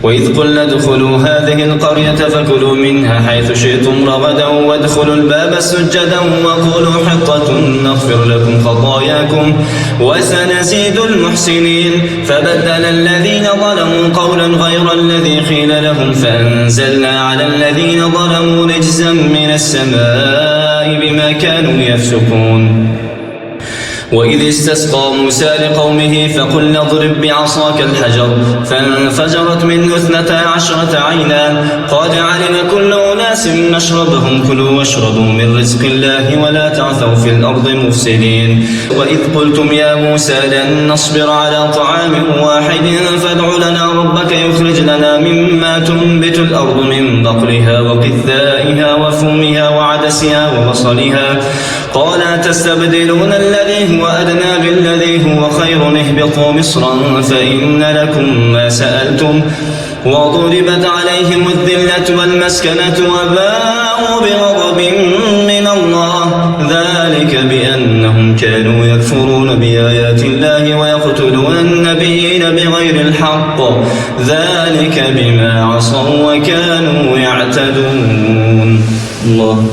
وإذ قلنا ادخلوا هذه القرية فكلوا منها حيث شئتم رغدا وادخلوا الباب سجدا وقولوا حطة نغفر لكم خطاياكم وسنزيد المحسنين. فبدل الذين ظلموا قولا غير الذي قيل لهم فأنزلنا على الذين ظلموا رجزا من السماء بما كانوا يفسقون. وإذ استسقى موسى لقومه فقلنا اضرب بعصاك الحجر فانفجرت منه 12 عينا قد علم كل أناس مشربهم كلوا واشربوا من رزق الله ولا تعثوا في الأرض مفسدين. وإذ قلتم يا موسى لن نصبر على طعام واحد فادع لنا ربك يخرج لنا مما تنبت الأرض من بقلها وقثائها وفومها وعدسها وبصلها قال تستبدلون الذي هو أدنى بالذي هو خير اهبطوا مصرا فإن لكم ما سألتم وضربت عليهم الذلة والمسكنة وباءوا بغضب من الله ذلك بأنهم كانوا يكفرون بآيات الله ويقتلون النبيين بغير الحق ذلك بما عصوا وكانوا يعتدون. الله